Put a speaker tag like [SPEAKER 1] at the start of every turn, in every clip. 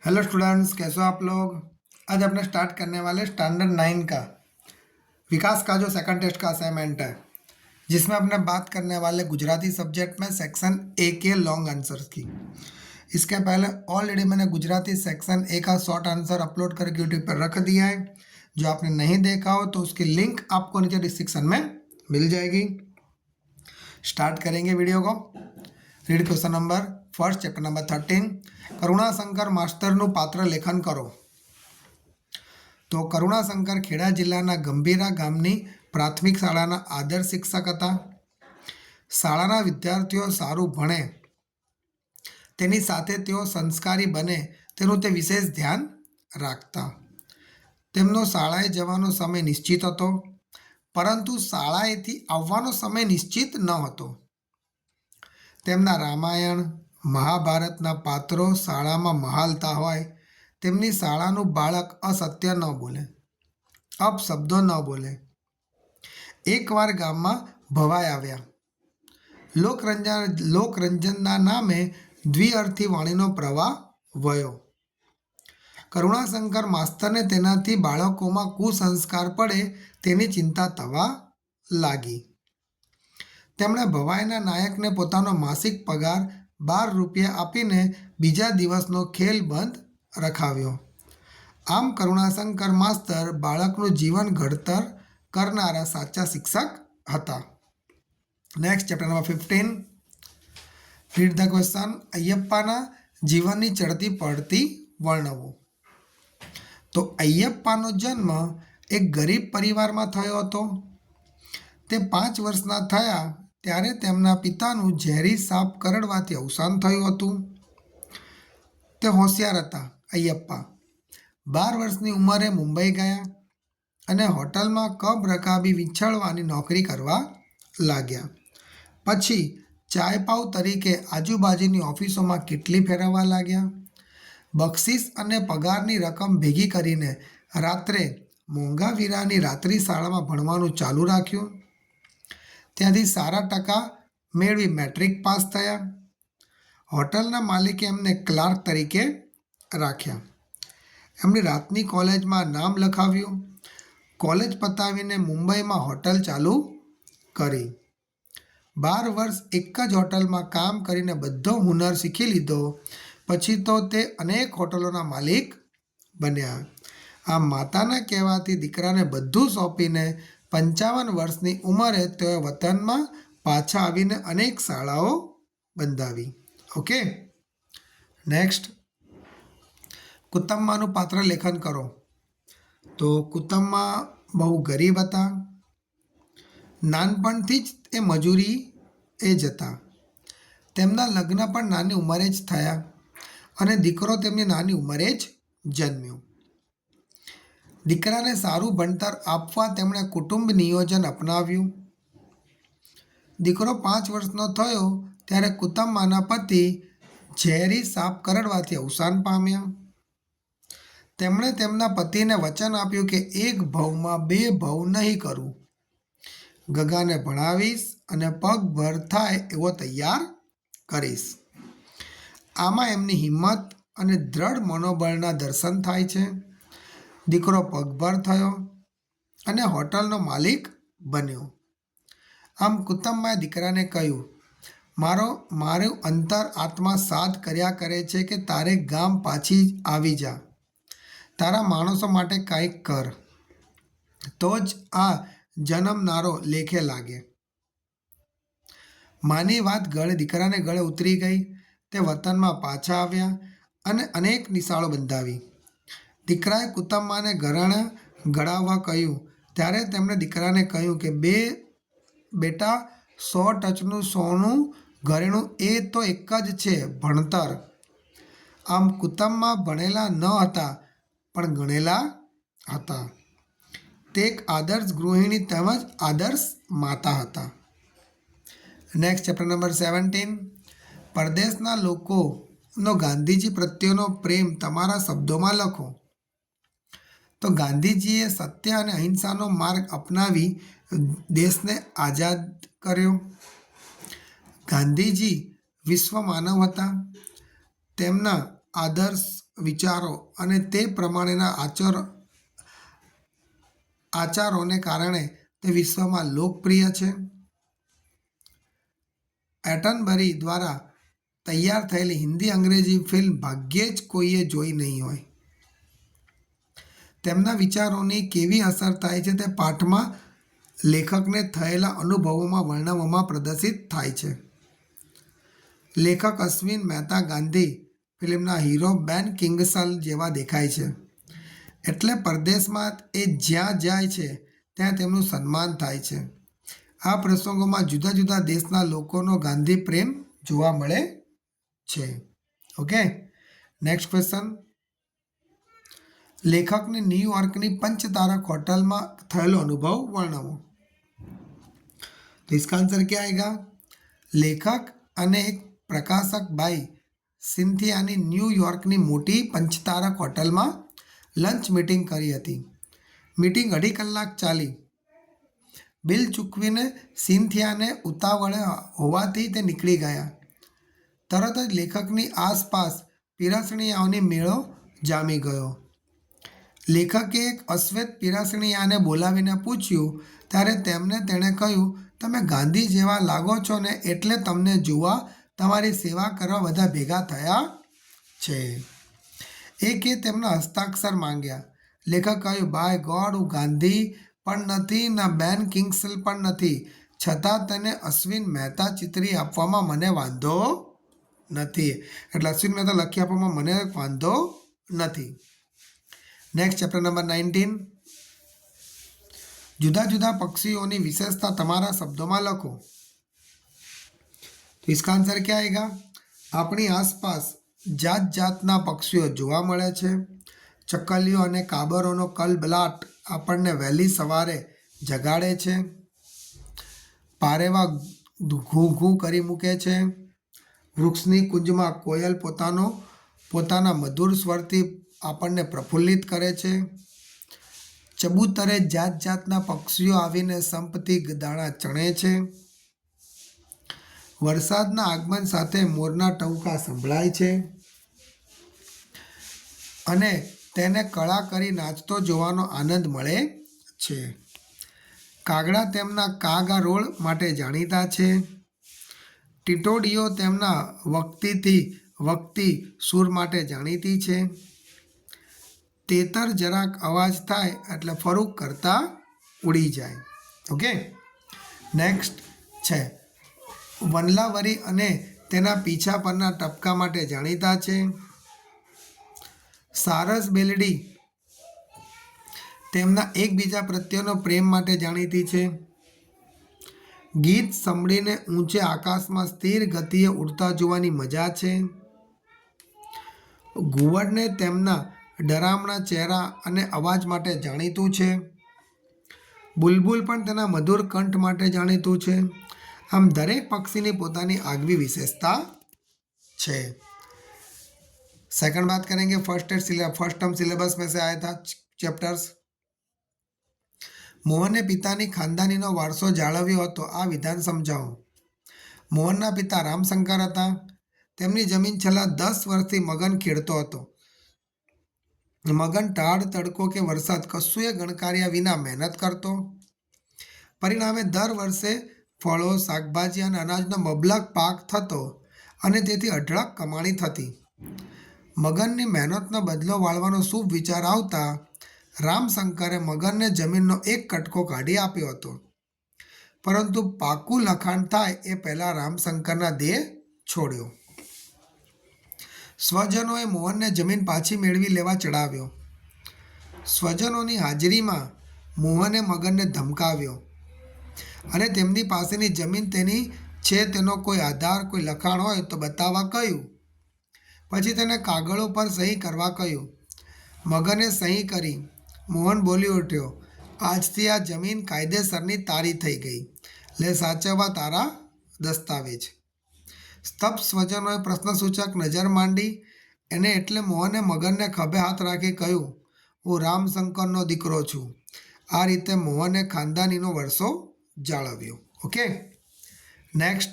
[SPEAKER 1] Hello students, कैसे हो आप लोग। आज अपने स्टार्ट करने वाले स्टैंडर्ड 9 का विकास का जो सेकंड टेस्ट का असाइनमेंट है, जिसमें अपने बात करने वाले गुजराती सब्जेक्ट में सेक्शन ए के लॉन्ग आंसर्स की। इसके पहले ऑलरेडी मैंने गुजराती सेक्शन ए का शॉर्ट आंसर अपलोड करके यूट्यूब पर रख दिया है। जो आपने नहीं देखा हो तो उसकी लिंक आपको नीचे डिस्क्रिप्शन में मिल जाएगी। स्टार्ट करेंगे वीडियो को। Read question number first, chapter number 13, Karunashankar માસ્તરનું પાત્ર લેખન કરો. તો કરુણાશંકર ખેડા જિલ્લાના ગંભીરા ગામની પ્રાથમિક શાળાના આદર્શ શિક્ષક હતા. શાળાના વિદ્યાર્થીઓ સારું ભણે તેની સાથે તેઓ સંસ્કારી બને તેનું તે વિશેષ ધ્યાન રાખતા. તેમનો શાળાએ જવાનો સમય નિશ્ચિત હતો, પરંતુ શાળાએથી આવવાનો સમય નિશ્ચિત ન હતો. તેમના રામાયણ મહાભારતના પાત્રો શાળામાં મહાલતા હોય. તેમની શાળાનું બાળક અસત્ય ન બોલે, અપશબ્દો ન બોલે. એકવાર ગામમાં ભવાઈ આવ્યા. લોકરંજનના નામે દ્વિઅર્થી વાણીનો પ્રવાહ વયો. કરુણાશંકર માસ્તરને તેનાથી બાળકોમાં કુસંસ્કાર પડે તેની ચિંતા થવા લાગી. તેમણે ભવાઈના નાયકને પોતાનો માસિક પગાર 12 રૂપિયા આપીને બીજા દિવસનો ખેલ બંધ રખાવ્યો. આમ કરુણાશંકર માસ્તર બાળકનું જીવન ઘડતર કરનારા સાચા શિક્ષક હતા. Next, chapter number 15, read the question. અયપ્પાના જીવનની ચડતી પડતી વર્ણવો. તો અયપ્પાનો જન્મ એક ગરીબ પરિવારમાં થયો હતો. તે 5 વર્ષના થયા ત્યારે તેમના પિતાનું ઝેરી સાપ કરડવાથી અવસાન થયું હતું. તે હોશિયાર હતા. અયપ્પા 12 વર્ષની ઉંમરે મુંબઈ ગયા અને હોટલમાં કબ રકાબી વીંછળવાની નોકરી કરવા લાગ્યા. પછી ચાયપાઉ તરીકે આજુબાજુની ઓફિસોમાં કિટલી ફેરવવા લાગ્યા. બક્ષિસ અને પગારની રકમ ભેગી કરીને રાત્રે મોંઘા વીરાની રાત્રિ શાળામાં ભણવાનું ચાલુ રાખ્યું. ત્યાંથી સારા ટકા મેળવી મેટ્રિક પાસ થયા. હોટલના માલિકે એમને ક્લાર્ક તરીકે રાખ્યા. એમની રાતની કોલેજમાં નામ લખાવ્યું. કોલેજ પતાવીને મુંબઈમાં હોટલ ચાલુ કરી. 12 વર્ષ એક જ હોટલમાં કામ કરીને બધો હુનર શીખી લીધો. પછી તો તે અનેક હોટલોના માલિક બન્યા. આ માતાના કહેવાથી દીકરાને બધું સોંપીને 55 વર્ષની ઉંમરે તેઓ વતનમાં પાછા આવીને અનેક શાળાઓ બંધાવી. ઓકે, નેક્સ્ટ, કુતમ્માનું પાત્ર લેખન કરો. તો કુતમ્મા બહુ ગરીબ હતા. નાનપણથી જ એ મજૂરી એ જ હતા. તેમના લગ્ન પણ નાની ઉંમરે જ થયા અને દીકરો તેમની નાની ઉંમરે જ જન્મ્યો. દીકરાને સારું ભણતર આપવા તેમણે કુટુંબ નિયોજન અપનાવ્યું. દીકરો 5 વર્ષનો થયો ત્યારે કુતમ્માના પતિ ઝેરી સાપ કરડવાથી અવસાન પામ્યા. તેમણે તેમના પતિને વચન આપ્યું કે એક ભવમાં 2 ભવ નહીં કરું. ગગાને ભણાવીશ અને પગભર થાય એવો તૈયાર કરીશ. આમાં એમની હિંમત અને દ્રઢ મનોબળના દર્શન થાય છે. દીકરો પગભર થયો અને હોટલનો માલિક બન્યો. આમ કુતમ્માએ દીકરાને કહ્યું, મારું અંતર આત્મા સાથ કર્યા કરે છે કે તારે ગામ પાછી આવી જા. તારા માણસો માટે કંઈક કર, તો જ આ જન્મનારો લેખે લાગે. માની વાત દીકરાને ગળે ઉતરી ગઈ. તે વતનમાં પાછા આવ્યા અને અનેક નિશાળો બંધાવી. દીકરાએ કુતમ્માને ઘરેણાં ઘડાવવા કહ્યું ત્યારે તેમણે દીકરાને કહ્યું કે બેટા 100 ટચનું સોનું ઘરેણું એ તો એક જ છે, ભણતર. આમ કુતમ્મા ભણેલા ન હતા પણ ગણેલા હતા. તે એક આદર્શ ગૃહિણી તેમજ આદર્શ માતા હતા. નેક્સ્ટ, ચેપ્ટર નંબર 17, પરદેશના લોકોનો ગાંધીજી પ્રત્યેનો પ્રેમ તમારા શબ્દોમાં લખો. તો ગાંધીજીએ સત્ય અને અહિંસાનો માર્ગ અપનાવી દેશને આઝાદ કર્યો. ગાંધીજી વિશ્વ માનવ હતા. તેમના આદર્શ વિચારો અને તે પ્રમાણેના આચારોને કારણે તે વિશ્વમાં લોકપ્રિય છે. એટનબરી દ્વારા તૈયાર થયેલી હિન્દી અંગ્રેજી ફિલ્મ ભાગ્યે જ કોઈએ જોઈ નહીં હોય. તેમના વિચારોની કેવી અસર થાય છે તે પાઠમાં લેખકને થયેલા અનુભવોમાં વર્ણવવામાં પ્રદર્શિત થાય છે. લેખક અશ્વિન મહેતા ગાંધી ફિલ્મના હીરો બેન કિંગસલ જેવા દેખાય છે. એટલે પરદેશમાં એ જ્યાં જાય છે ત્યાં તેમનું સન્માન થાય છે. આ પ્રસંગોમાં જુદા જુદા દેશના લોકોનો ગાંધી પ્રેમ જોવા મળે છે. Okay, next question. લેખકને ન્યૂયોર્કની પંચતારક હોટલમાં થયેલો અનુભવ વર્ણવો. तो इसका आंसर क्या आएगा? लेखक અને એક પ્રકાશક બાઈ સિન્થિયાની ન્યૂયોર્કની મોટી પંચતારક હોટલમાં લંચ મીટિંગ કરી હતી. મીટિંગ 2.5 કલાક ચાલી. બિલ ચૂકવીને સિન્થિયાને ઉતાવળે હોવાથી તે નીકળી ગયા. તરત જ લેખકની આસપાસ પીરસણીયાઓની મેળો જામી ગયો. લેખકે એક અશ્વેત પીરસણીયાને બોલાવીને પૂછ્યું ત્યારે તેણે કહ્યું, તમે ગાંધી જેવા લાગો છો ને એટલે તમને જોવા તમારી સેવા કરવા બધા ભેગા થયા છે. એકે તેમના હસ્તાક્ષર માંગ્યા. લેખક કહ્યું, બાય ગોડ, હું ગાંધી પણ નથી ના બેન કિંગસલ પણ નથી, છતાં તેને અશ્વિન મહેતા ચિતરી આપવામાં મને વાંધો નથી. એટલે અશ્વિન મહેતા લખી આપવામાં મને વાંધો નથી. Next chapter number 19. જુદા જુદા પક્ષીઓની વિશેષતા તમારા શબ્દોમાં લખો. તો इसका आंसर क्या आएगा? આપણી આસપાસ જાત જાતના પક્ષીઓ જોવા મળે છે. ચકલીઓ અને કાબરોનો કલબલાટ આપણને વહેલી સવારે જગાડે છે. પારેવા ઘૂ ઘૂ કરી મૂકે છે. વૃક્ષની કુંજમાં કોયલ પોતાના મધુર સ્વરથી આપણને પ્રફુલ્લિત કરે છે. ચબૂતરે જાત જાતના પક્ષીઓ આવીને સંપથી દાણા ચણે છે. વરસાદના આગમન સાથે મોરના ટહુકા સંભળાય છે અને તેને કળા કરી નાચતો જોવાનો આનંદ મળે છે. કાગડા તેમના કાગારોળ માટે જાણીતા છે. ટીટોડીઓ તેમના વક્તી સૂર માટે જાણીતી છે. તેતર જરાક અવાજ થાય એટલે ફરૂક કરતા ઉડી જાય. ઓકે, નેક્સ્ટ છે વનલાવરી અને તેના પીછા પરના ટપકા માટે જાણીતા છે. સારસ બેલડી તેમના એકબીજા પ્રત્યેનો પ્રેમ માટે જાણીતી છે. ગીત સાંભળીને ઊંચે આકાશમાં સ્થિર ગતિએ ઉડતા જોવાની મજા છે. ઘુવડને તેમના ડરામણા ચહેરા અને અવાજ માટે જાણીતું છે. બુલબુલ પણ તેના મધુર કંઠ માટે જાણીતું છે. આમ દરેક પક્ષીની પોતાની આગવી વિશેષતા છે. सेकंड बात करेंगे फर्स्ट टर्म सिलेबस में से आया था चैप्टर्स. મોહને પિતાની ખાનદાનીનો વારસો જાળવ્યો હતો. આ વિધાન સમજાવો. મોહનના પિતા રામશંકર હતા. તેમની જમીન છેલ્લા 10 વર્ષથી મગન ખેડતો હતો. મગન ટાઢ તડકો કે વરસાદ કશુંય ગણકાર્યા વિના મહેનત કરતો. પરિણામે દર વર્ષે ફળો, શાકભાજી અને અનાજનો મબલક પાક થતો અને તેથી અઢળક કમાણી થતી. મગનની મહેનતનો બદલો વાળવાનો શુભ વિચાર આવતા રામશંકરે મગનને જમીનનો એક કટકો કાઢી આપ્યો હતો. પરંતુ પાકું લખાણ થાય એ પહેલાં રામશંકરના દેહ છોડ્યો. સ્વજનોએ મોહનને જમીન પાછી મેળવી લેવા ચડાવ્યો. સ્વજનોની હાજરીમાં મોહને મગનને ધમકાવ્યો અને તેમની પાસેની જમીન તેની છે તેનો કોઈ આધાર, કોઈ લખાણ હોય તો બતાવવા કહ્યું. પછી તેને કાગળો પર સહી કરવા કહ્યું. મગને સહી કરી. મોહન બોલી ઉઠ્યો, આજથી આ જમીન કાયદેસરની તારી થઈ ગઈ. લે સાચવવા તારા દસ્તાવેજ. સ્તબ્ધ સ્વજનોએ પ્રશ્નસૂચક નજર માંડી એને એટલે મોહને મગનને ખભે હાથ રાખી કહ્યું, હું રામશંકરનો દીકરો છું. આ રીતે મોહને ખાનદાનીનો વરસો જાળવ્યો. ઓકે, નેક્સ્ટ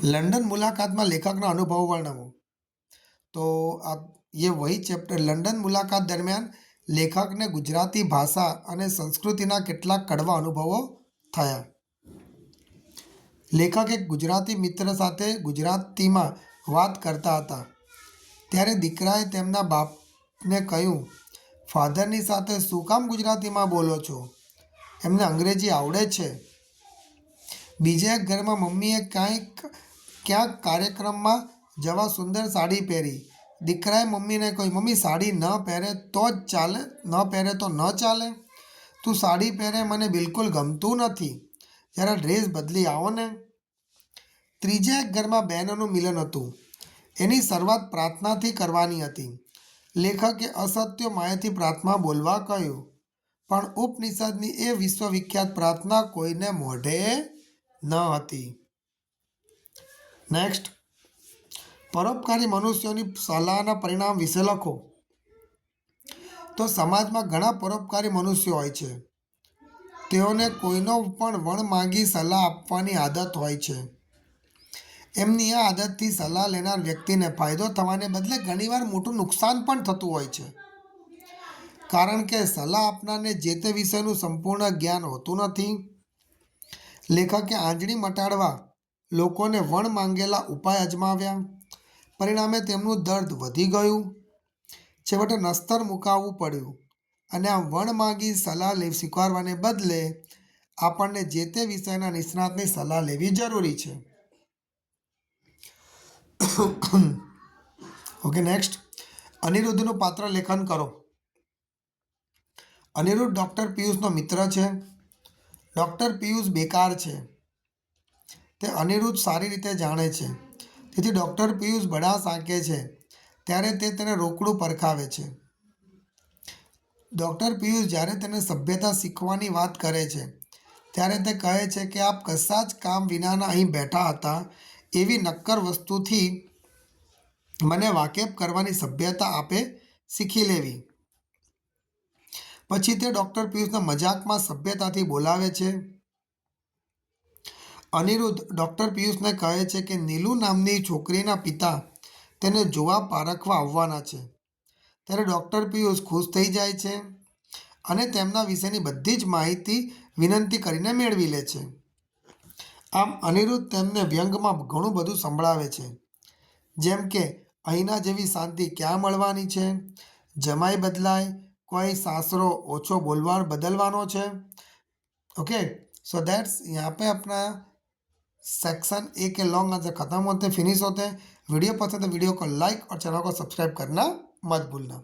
[SPEAKER 1] લંડન મુલાકાતમાં લેખકનો અનુભવ વર્ણવો. तो आप ये वही चैप्टर लंडन मुलाकात दरમિયાન લેખકને ગુજરાતી ભાષા અને સંસ્કૃતિના કેટલાક કડવા અનુભવો થયા. લેખક એક ગુજરાતી મિત્ર સાથે ગુજરાતીમાં વાત કરતા હતા. ત્યારે દીકરાએ તેમના બાપને કહ્યું, ફાધરની સાથે શું કામ ગુજરાતીમાં બોલો છો? એમને અંગ્રેજી આવડે છે. બીજા એક ઘરમાં મમ્મીએ ક્યાંક કાર્યક્રમમાં જવા સુંદર સાડી પહેરી. દીકરાએ મમ્મીને કહ્યું, મમ્મી સાડી ન પહેરે તો જ ચાલે, ન પહેરે તો ન ચાલે. તું સાડી પહેરે મને બિલકુલ ગમતું નથી. જરા ડ્રેસ બદલી આવો ને. ત્રીજા એક ઘરમાં બહેનોનું મિલન હતું. એની શરૂઆત પ્રાર્થનાથી કરવાની હતી. લેખકે અસત્ય માયાથી પ્રાર્થના બોલવા કહ્યું, પણ ઉપનિષદની એ વિશ્વવિખ્યાત પ્રાર્થના કોઈને મોઢે ન હતી. નેક્સ્ટ, પરોપકારી મનુષ્યોની સલાહના પરિણામ વિશે લખો. તો સમાજમાં ઘણા પરોપકારી મનુષ્યો હોય છે. તેઓને કોઈનો પણ વણ માંગી સલાહ આપવાની આદત હોય છે. એમની આ આદતથી સલાહ લેનાર વ્યક્તિને ફાયદો થવાને બદલે ઘણીવાર મોટું નુકસાન પણ થતું હોય છે. કારણ કે સલાહ આપનારને જે તે વિષયનું સંપૂર્ણ જ્ઞાન હોતું નથી. લેખકે આંજણી મટાડવા લોકોને વણ માંગેલા ઉપાય અજમાવ્યા. પરિણામે તેમનું દર્દ વધી ગયું. છેવટે નસ્તર મુકાવવું પડ્યું. અને આમ વણ માંગી સલાહ સ્વીકારવાને બદલે આપણને જે તે વિષયના નિષ્ણાતની સલાહ લેવી જરૂરી છે. ઓકે, નેક્સ્ટ, અનિરુદ્ધનું પાત્ર લેખન કરો. અનિરુદ્ધ ડૉક્ટર પિયુષનો મિત્ર છે. ડૉક્ટર પિયુષ બેકાર છે તે અનિરુદ્ધ સારી રીતે જાણે છે. તેથી ડૉક્ટર પિયુષ બડાસ આંકે છે ત્યારે તે તેને રોકડું પરખાવે છે. ડૉક્ટર પિયુષ જ્યારે તેને સભ્યતા શીખવાની વાત કરે છે ત્યારે તે કહે છે કે આપ કશા જ કામ વિનાના અહીં બેઠા હતા. એવી નક્કર વસ્તુથી મને વાકેફ કરવાની સભ્યતા આપે શીખી લેવી. પછી તે ડૉક્ટર પિયુષને મજાકમાં સભ્યતાથી બોલાવે છે. અનિરુદ્ધ ડૉક્ટર પિયુષને કહે છે કે નીલુ નામની છોકરીના પિતા તેને જોવા પારખવા આવવાના છે. ત્યારે ડૉક્ટર પિયુષ ખુશ થઈ જાય છે અને તેમના વિશેની બધી જ માહિતી વિનંતી કરીને મેળવી લે છે. આમ અનિરુદ્ધ તેમને વ્યંગમાં ઘણું બધું સંભળાવે છે. જેમ કે અહીંના જેવી શાંતિ ક્યાં મળવાની છે, જમાઈ બદલાય, કોઈ सासरो ओछो बदलवानो છે. ओके, सो दैट्स यहाँ पे अपना सेक्शन 1 के लॉन्ग आंसर खत्म होते हैं, फिनिश होते हैं. वीडियो पसंद है वीडियो को लाइक और चैनल को सब्सक्राइब करना मत भूलना.